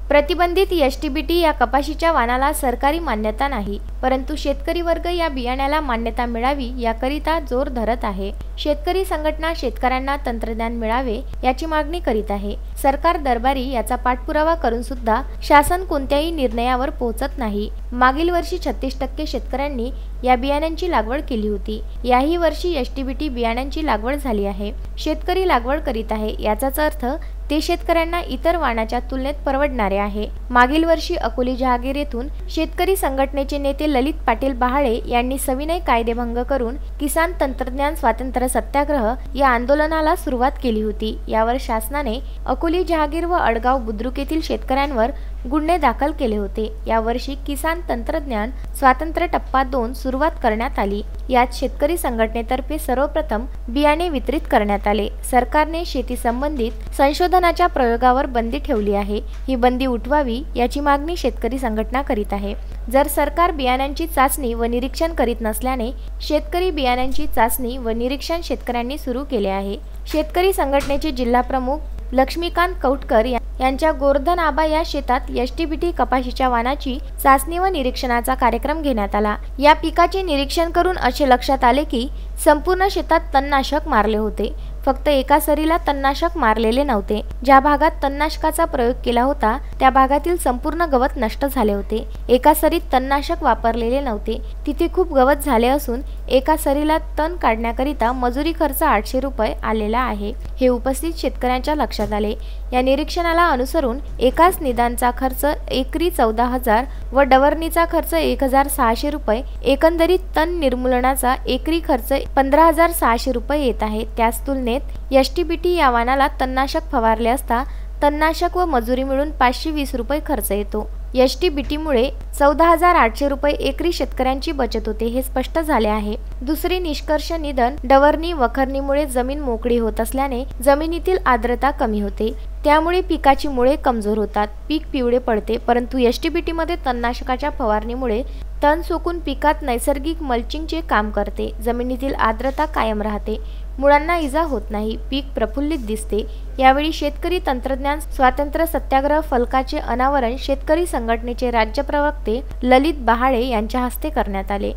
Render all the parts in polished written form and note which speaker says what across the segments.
Speaker 1: प्रतिबंधित एसटीबीटी या कपाशीच्या वाणाला सरकारी मान्यता नाही, परंतु शेतकरी वर्ग या बियाण्याला मान्यता मिळावी याकरिता जोर धरत आहे। शेतकरी संघटना शेतकऱ्यांना तंत्रज्ञान मिळावे याची मागणी करीत आहे। सरकार दरबारी याचा पाठपुरावा करून सुद्धा शासन कोणत्याही निर्णयावर पोहोचत नाही। मागील वर्षी 36% शेतकऱ्यांनी या बियाण्यांची लागवड केली होती। याही वर्षी एसटीबीटी बियाण्यांची लागवड झाली आहे। शेतकरी लागवड करीत आहे याचाच अर्थ ते शेतकऱ्यांना इतर वाणाच्या तुलनेत परवडणारे आहे। मागील वर्षी अकोली जहागीर येथून शेतकरी संघटनेचे नेते ललित पाटील बहाळे यांनी सविनय कायदेभंग करून किसान तंत्रज्ञान स्वातंत्र्य सत्याग्रह या आंदोलनाला सुरुवात केली होती। यावर शासनाने अकोली जहागीर व अडगाव बुद्रुक येथील शेतकऱ्यांवर गुन्हे दाखल केले होते। यावर्षी किसान तंत्रज्ञान स्वातंत्र्य टप्पा 2 सुरुवात करण्यात आली। यात शेतकरी संघटनेतर्फे सर्वप्रथम बियाणे वितरित करण्यात आले। सरकारने शेती संबंधित संशोधनाच्या प्रयोगावर बंदी ठेवली आहे। ही बंदी उठवावी याची मागणी शेतकरी संघटना करीत आहे। जर सरकार बियाण्यांची चाचणी व निरीक्षण करीत नसल्याने शेतकरी बियाण्यांची चाचणी व निरीक्षण शेतकऱ्यांनी सुरू केले आहे। शेतकरी संघटनेचे जिल्हा प्रमुख लक्ष्मीकांत कौटकर यांच्या गोर्धन आबा या शेतात एसटीबीटी कपाशीच्या वाणाची चाचणी व निरीक्षणाचा कार्यक्रम घेण्यात आला। या पिकाचे निरीक्षण करून असे लक्षात आले की संपूर्ण शेतात तणनाशक मारले होते, फक्त एका सरीला तणनाशक मारलेले नव्हते। ज्या भागात तणनाशकाचा प्रयोग केला होता त्या भागातील संपूर्ण गवत नष्ट झाले होते। एका सरीत तणनाशक वापरलेले नव्हते, तिथे खूप गवत झाले असून एका सरीला तण काढण्याकरिता मजुरी खर्च 800 रुपये आलेला आहे, हे उपस्थित शेतकऱ्यांच्या लक्षात आले। या निरीक्षणाला अनुसरून एकाच निदानचा खर्च एकरी 14,000 व डवरणीचा खर्च 1,600 रुपये, एकंदरीत तण निर्मूलनाचा एकरी खर्च 15,600 रुपये येत आहे। त्याच तुलनेत एसटीबीटी या वाणाला तणनाशक फवारले असता तणनाशक व मजुरी मिळून 520 रुपये खर्च येतो। एसटीबीटीमुळे 14,800 रुपये एकरी शेतकऱ्यांची बचत होते, हे स्पष्ट झाले आहे। दुसरी निष्कर्ष निधन डवरणी वखरणीमुळे जमीन मोकळी होत असल्याने जमिनीतील आर्द्रता कमी होते, त्यामुळे पिकाची मुळे कमजोर होतात, पीक पिवळे पडते। परंतु एसटीबीटी मध्ये तणनाशकाच्या फवारणीमुळे तण सोकून पिकात नैसर्गिक मल्चिंगचे काम करते, जमिनीतील आर्द्रता कायम राहते, मुळांना इजा होत नाही, पीक प्रफुल्लित दिसते। यावेळी शेतकरी तंत्रज्ञान स्वातंत्र्य सत्याग्रह फलकाचे अनावरण शेतकरी संघटनेचे राज्य प्रवक्ते ललित बहाळे यांच्या हस्ते करण्यात आले।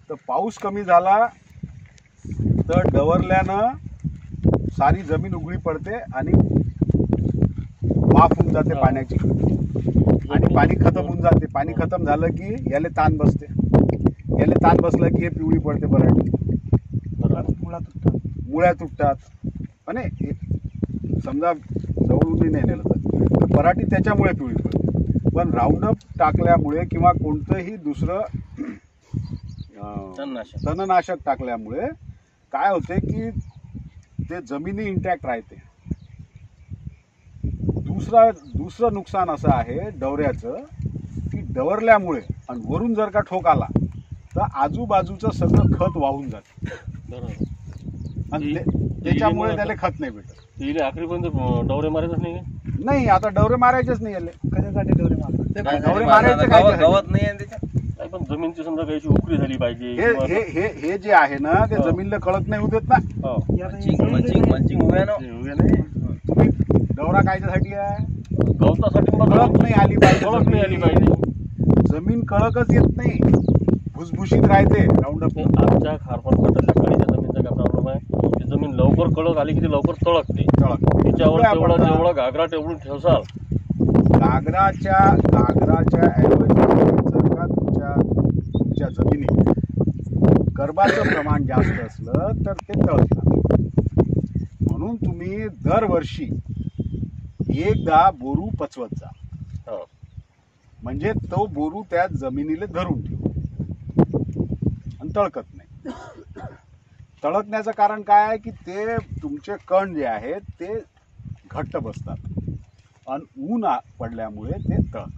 Speaker 2: तर पाऊस कमी झाला तर डवरल्यानं सारी जमीन उघडी पडते आणि वाफ होऊन जाते पाण्याची आणि पाणी खतम होऊन जाते। पाणी खतम झालं की याले ताण बसते, याले ताण बसलं की हे पिवळी पडते, पराठी मुळ्या तुटतात। पण समजा जवळूनही नाही नेलं तर पराठी त्याच्यामुळे पिवळी पडते। पण राऊंडअप टाकल्यामुळे किंवा कोणतंही दुसरं तणनाशक टाकल्यामुळे काय होते की ते जमिनी इंटॅक्ट राहते। दुसरं नुकसान असं आहे डवऱ्याचं की डवरल्यामुळे आणि वरून जर का ठोक आला तर आजूबाजूचं सगळं खत वाहून जाते आणि त्याच्यामुळे त्याला खत नाही भेटत।
Speaker 3: आखरीपर्यंत डवरे मारायचंच
Speaker 2: नाही, आता डवरे मारायचेच नाही याले।
Speaker 4: कशासाठी डवरे मारतात?
Speaker 2: डवरे मारायचे काय
Speaker 3: गवत नाही आहे त्याच्यात, पण जमीनची समजा काही उकळी झाली पाहिजे।
Speaker 2: हे जे आहे ना ते जमिनीला कळत नाही होत ना, तुम्ही डवरा कायच्यासाठी आहे?
Speaker 3: गवतासाठी
Speaker 2: कळक नाही आली पाहिजे, जमीन कळकच येत नाही, भुसभुशीत राहते। राऊंडअप
Speaker 3: आमच्या खारफळ फाटल्या खाडीच्या जमीनचा काय प्रॉब्लेम आहे, ती जमीन लवकर कळक आली की ती लवकर तळकते। तिच्यावर जेवढा घागरा तेवढून ठेवसाल,
Speaker 2: घागराच्या ऐवजी जर का तुमच्या जमिनीत कर्बाचं प्रमाण जास्त असलं तर ते तळतात। म्हणून तुम्ही दरवर्षी एकदा बोरू पचवत जा, म्हणजे तो बोरू त्या जमिनीला धरून ठेवू आणि तळकत नाही। तळकण्याचं कारण काय आहे की ते तुमचे कण जे आहेत ते घट्ट बसतात आणि ऊन पडल्यामुळे ते तळकतात।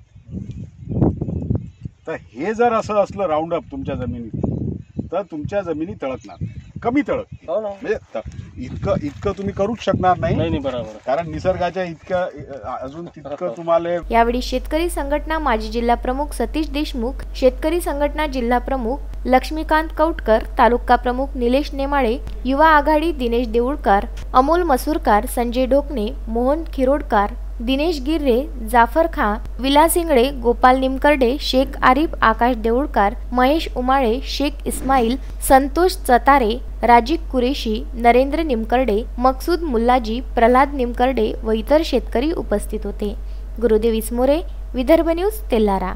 Speaker 2: तर हे जर असं असलं राऊंडअप तुमच्या जमिनीत तर तुमच्या जमिनी तळकणार नाही। कमी तळक
Speaker 3: हो ना.
Speaker 2: म्हणजे इतकं तुम्ही करूच शकणार नाही,
Speaker 3: नाही बरोबर.
Speaker 2: कारण निसर्गाच्या इतकं अजून तितकं तुम्हाला.
Speaker 1: यावेळी शेतकरी संघटना माजी जिल्हा प्रमुख सतीश देशमुख, शेतकरी संघटना जिल्हा प्रमुख लक्ष्मीकांत कौटकर, तालुका प्रमुख निलेश नेमाळे, युवा आघाडी दिनेश देऊळकर, अमोल मसूरकार, संजय ढोकणे, मोहन खिरोडकर, दिनेश गिर्रे, जाफर खां, विलास इंगळे, गोपाल निमकर्डे, शेख आरिफ, आकाश देऊळकर, महेश उमाळे, शेख इस्माईल, संतोष चतारे, राजीव कुरेशी, नरेंद्र निमकर्डे, मकसूद मुल्लाजी, प्रल्हाद निमकर्डे व इतर शेतकरी उपस्थित होते. गुरुदेव इसमोरे, विदर्भ न्यूज, तेल्लारा.